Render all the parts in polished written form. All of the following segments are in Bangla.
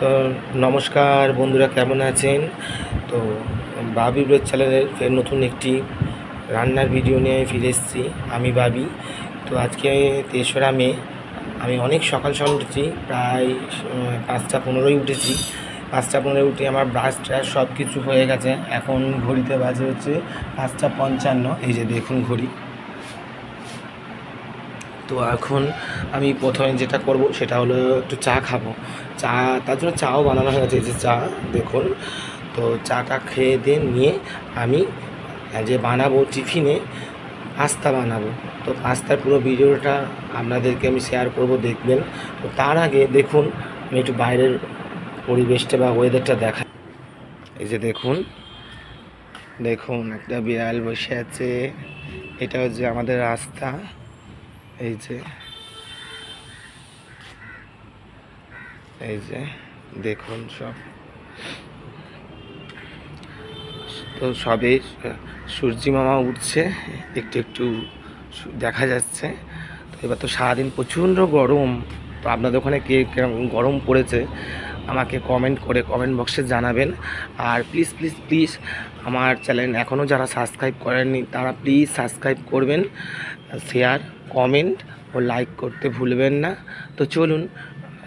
তো নমস্কার বন্ধুরা, কেমন আছেন? তো বাবি ব্লগ চ্যানেলের ফের নতুন একটি রান্নার ভিডিও নিয়ে ফিরে এসেছি। আমি বাবি। তো আজকে 3রা মে। আমি অনেক সকাল সকাল উঠেছি, প্রায় 5টা 15 উঠেছি। 5টা 15 উঠে আমার ব্রাশ ট্রাশ সব কিছু হয়ে গেছে। এখন ঘড়িতে বাজে হচ্ছে 5টা 55। এই যে দেখুন ঘড়ি। তো এখন আমি প্রথমে যেটা করব সেটা হলো একটু চা খাবো। চা, তার জন্য চাও বানানো হয়ে গেছে। এই যে চা দেখুন। তো চাটা খেয়ে দিয়ে নিয়ে আমি যে বানাবো টিফিনে পাস্তা বানাবো। তো পাস্তার পুরো ভিডিওটা আপনাদেরকে আমি শেয়ার করব, দেখবেন। তো তার আগে দেখুন আমি একটু বাইরের পরিবেশটা বা ওয়েদারটা দেখাই। এই যে দেখুন দেখুন একটা বিড়াল বসে আছে। এটা হচ্ছে আমাদের রাস্তা। এই যে এই যে দেখুন সব। তো সবে সূর্যি মামা উঠছে, একটু একটু দেখা যাচ্ছে। তো এবার তো সারাদিন প্রচণ্ড গরম। তো আপনাদের ওখানে কে কেরকম গরম পড়েছে আমাকে কমেন্ট বক্সে জানাবেন। আর প্লিজ প্লিজ প্লিজ আমার চ্যানেল এখনও যারা সাবস্ক্রাইব করেননি তারা প্লিজ সাবস্ক্রাইব করবেন, শেয়ার, কমেন্ট ও লাইক করতে ভুলবেন না। তো চলুন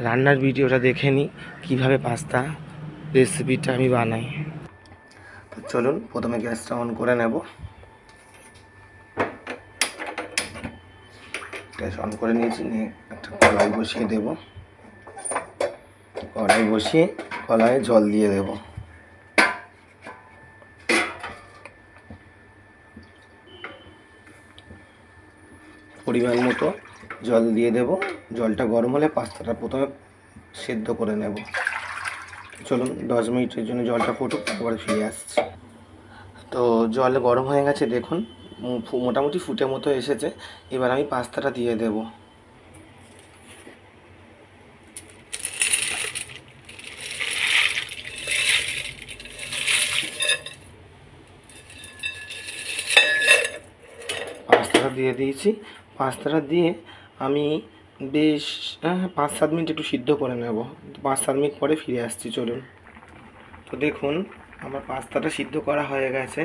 রান্নার ভিডিওটা দেখে নিই কীভাবে পাস্তা রেসিপিটা আমি বানাই। তো চলুন প্রথমে গ্যাসটা অন করে নেব। গ্যাস অন করে নিয়েছি, নিয়ে একটা কড়াই বসিয়ে দেব। কড়াই বসিয়ে কড়াইয়ে জল দিয়ে দেব। পরিমাণ মতো জল দিয়ে দেব। জলটা গরম হলে পাস্তাটা প্রথমে সেদ্ধ করে নেব। চলুন 10 মিনিটের জন্য জলটা ফুটুক, তারপরে ফিরে আসছি। তো জল গরম হয়ে গেছে দেখুন, মোটামুটি ফুটে মতো এসেছে। এবার আমি পাস্তাটা দিয়ে দেব। পাস্তাটা দিয়ে দিয়েছি। পাস্তাটা দিয়ে আমি বেশ 5-7 মিনিট একটু সিদ্ধ করে নেব। 5-7 মিনিট পরে ফিরে আসছি, চলুন। তো দেখুন আমার পাস্তাটা সিদ্ধ করা হয়ে গেছে।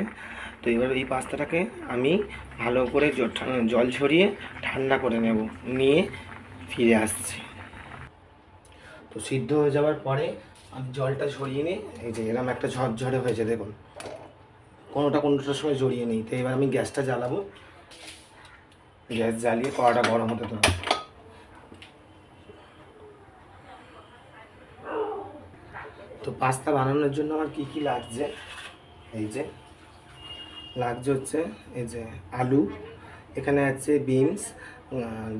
তো এবার এই পাস্তাটাকে আমি ভালো করে জল ঝরিয়ে ঠান্ডা করে নেব, নিয়ে ফিরে আসছি। তো সিদ্ধ হয়ে যাওয়ার পরে আমি জলটা ঝরিয়ে নিই। এই যে এরকম একটা ঝরঝরে হয়েছে দেখুন, কোনোটার সময় জড়িয়ে নিই। তো এবার আমি গ্যাসটা জ্বালাবো। গ্যাস জ্বালিয়ে কড়াটা গরম হতে দেবো। তো পাস্তা বানানোর জন্য আমার কী কী লাগছে, এই যে লাগছে হচ্ছে এই যে আলু, এখানে আছে বিনস,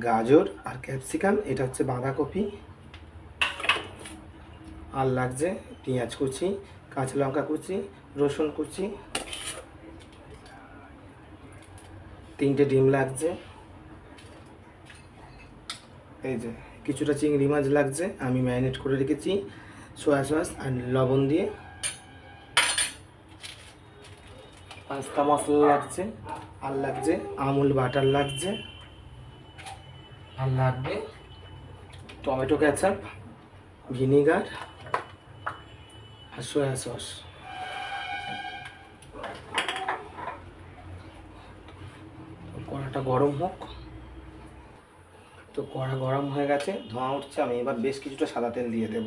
গাজর আর ক্যাপসিকাম, এটা হচ্ছে বাঁধাকপি। আর লাগছে পেঁয়াজ কুচি, কাঁচা লঙ্কা কুচি, রসুন কুচি, 3টে ডিম লাগছে। এই যে কিছুটা চিংড়ি মাছ লাগছে, আমি ম্যারিনেট করে রেখেছি সয়া সস আর লবণ দিয়ে। পাস্তা মশলা লাগছে, আর লাগছে আমুল বাটার লাগছে, আর লাগবে টমেটো কেচাপ, ভিনিগার আর সয়া সস। কড়াটা গরম হোক। তো কড়া গরম হয়ে গেছে, ধোঁয়া উঠছে। আমি এবার বেশ কিছুটা সাদা তেল দিয়ে দেব।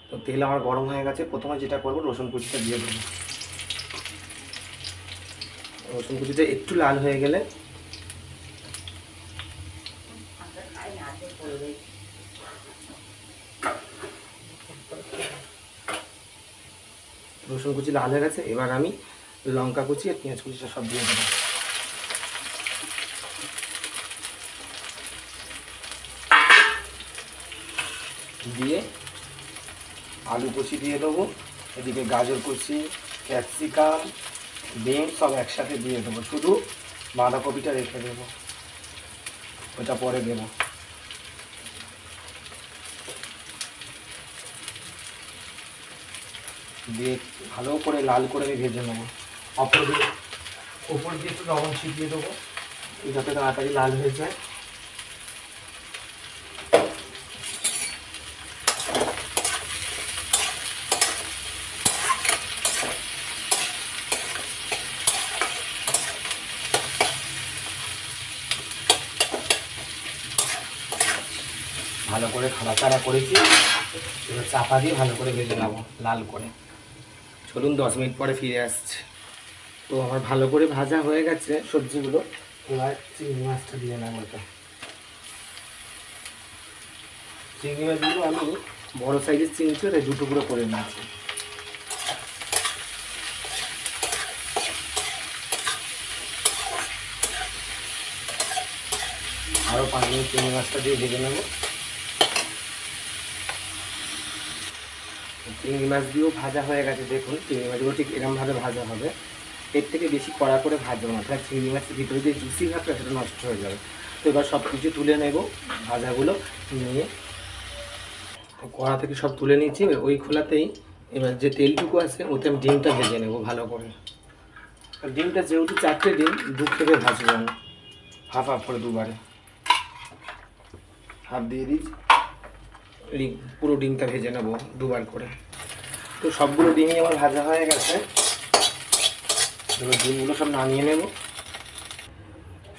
তো তেল আমার গরম হয়ে গেছে। প্রথমে যেটা করবো রসুন কুচিটা দিয়ে দেবো। রসুন কুচিটা একটু লাল হয়ে গেলে রসুন কুচি লাল হয়ে গেছে, এবার আমি লঙ্কা কুচি আর পেঁয়াজ কুচিটা সব দিয়ে দেবো। দিয়ে আলু কুচি দিয়ে দেবো, এদিকে গাজর কুচি, ক্যাপসিকাম, বিন সব একসাথে দিয়ে দেবো। শুধু বাঁধাকপিটা রেখে দেবো, ওটা পরে দেবো। দিয়ে ভালো করে লাল করে আমি ভেজে নেবো। ওপর দিয়ে একটু লবণ ছিটিয়ে দেবো যাতে তাড়াতাড়ি লাল হয়ে যায়। ভালো করে খাড়াচাড়া করেছি, এবার চাপা দিয়ে ভালো করে ভেজে নেবো লাল করে। চলুন 10 মিনিট পরে ফিরে আসছে। তো আমার ভালো করে ভাজা হয়ে গেছে সবজিগুলো। এবার চিংড়ি মাছটা দিয়ে নেবো। এটা চিংড়ি মাছগুলো আমি বড়ো সাইজের চিংড়ি ছিল, তাই 2 টুকরো করে নিয়েছি। আরও 5 মিনিট চিংড়ি মাছটা দিয়ে ভেজে নেব। চিংড়ি মাছ দিয়েও ভাজা হয়ে গেছে। দেখুন চিংড়ি মাছগুলো ঠিক এরকমভাবে ভাজা হবে, এর থেকে বেশি কড়া করে ভাজবো না, তাহলে চিংড়ি মাছের ভিতরে যে জুসি ভাবটা সেটা নষ্ট হয়ে যাবে। তো এবার সব কিছু তুলে নেব, ভাজাগুলো নিয়ে কড়া থেকে সব তুলে নিচ্ছি। ওই খোলাতেই এবার যে তেলটুকু আছে ওতে আমি ডিমটা ভেজে নেব ভালো করে। ডিমটা যেহেতু 4টে ডিম 2 থেকে ভাজবো আমি, হাফ হাফ করে 2বারে হাফ দিয়ে দিচ্ছি। পুরো ডিমটা ভেজে নেব 2বার করে। তো সবগুলো ডিমই আমার ভাজা হয়ে গেছে। এবার ডিমগুলো সব নামিয়ে নেব।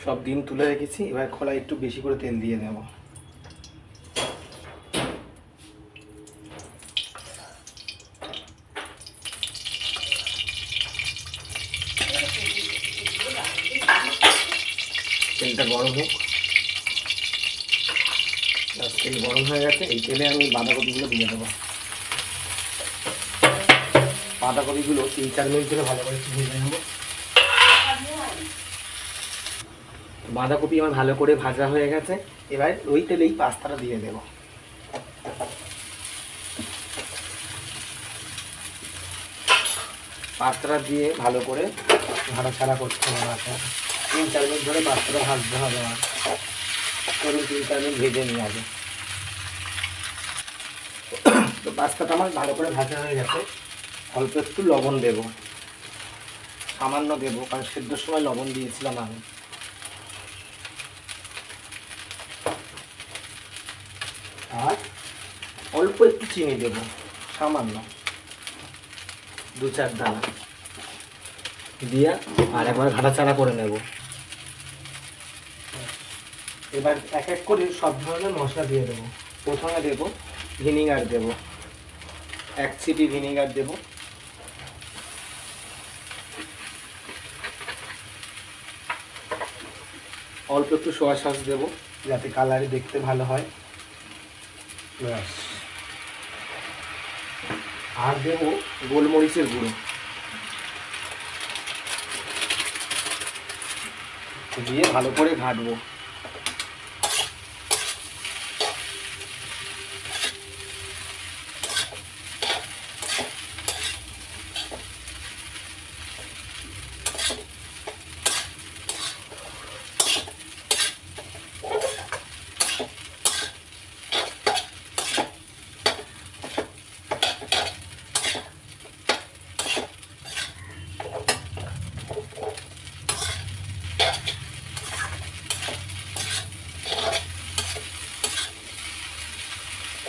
সব ডিম তুলে রেখেছি, এবার খোলায় একটু বেশি করে তেল দিয়ে নেব। তেলটা গরম হোক। তেল গরম হয়ে গেছে, এই তেলে আমি বাঁধাকপিগুলো দিয়ে দেবো। বাঁধাকপিগুলো 3-4 মিনিট ধরে ভালো করে একটু ভেজে নেব। বাঁধাকপি আমার ভালো করে ভাজা হয়ে গেছে, এবার ওই তেলেই পাস্তাটা দিয়ে দেব। পাস্তাটা দিয়ে ভালো করে নাড়াচাড়া করতে হবে। 3-4 মিনিট ধরে পাস্তাটা ভাজতে হবে আমার। ধরুন 3-4 মিনিট ভেজে নিয়ে আসবে। তো পাস্তাটা আমার ভালো করে ভাজা হয়ে গেছে। অল্প একটু লবণ দেব, সামান্য দেবো, কারণ সেদ্ধর সময় লবণ দিয়েছিলাম আমি। আর অল্প একটু চিনি দেব, সামান্য 2-4 দানা দিয়ে আর একবার ঘাটাচাড়া করে নেব। এবার এক এক করে সব ধরনের মশলা দিয়ে দেবো। প্রথমে দেব ভিনিগার, দেব 1 চিটি ভিনিগার দেব। অল্প একটু সোয়া সস দেবো যাতে কালারে দেখতে ভালো হয়। আর দেবো গোলমরিচের গুঁড়ো দিয়ে ভালো করে ঘাঁটবো।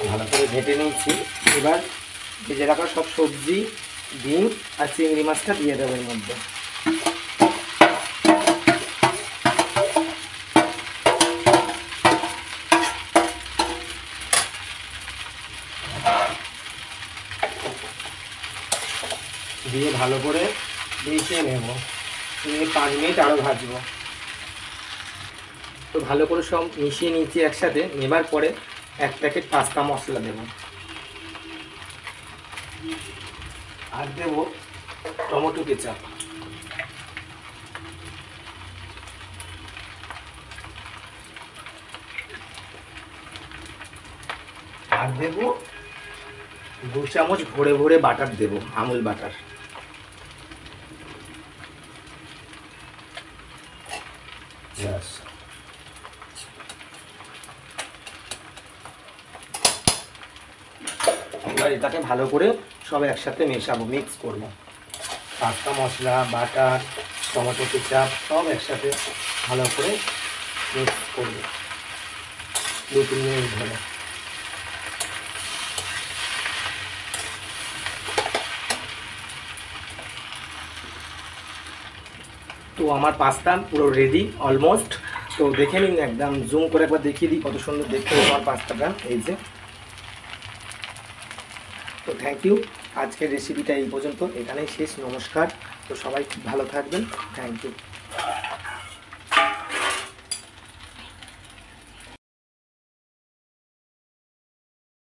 ভালো করে ঘেঁটে নিয়েছি। এবার ভেজে রাখা সব সবজি, ডিম আর চিংড়ি মাছটা দিয়ে দেবো এর মধ্যে। দিয়ে ভালো করে মিশিয়ে নেব, নিয়ে 5 মিনিট আরও ভাজবো। তো ভালো করে সব মিশিয়ে নিচ্ছি একসাথে। নেবার পরে 1 প্যাকেট পাস্তা মশলা দেব, আর দেব টমেটো কেচাপ, আর দেব 2 চামচ ভরে ভরে বাটার দেব, আমুল বাটার। এবার এটাকে ভালো করে সব একসাথে মেশাবো, মিক্স করব। পাস্তা মশলা, বাটার, টমেটো কেচাপ সব একসাথে ভালো করে মিক্স করব 2-3 মিনিট ধরে। তো আমার পাস্তা পুরো রেডি অলমোস্ট। তো দেখে নিন, একদম জুম করে একবার দেখিয়ে দিই কত সুন্দর দেখতে আমার পাস্তাটা, এই যে। তো থ্যাংক ইউ, আজকের রেসিপিটা এই পর্যন্ত, এখানেই শেষ। নমস্কার। তো সবাই খুব ভালো থাকবেন, থ্যাংক ইউ।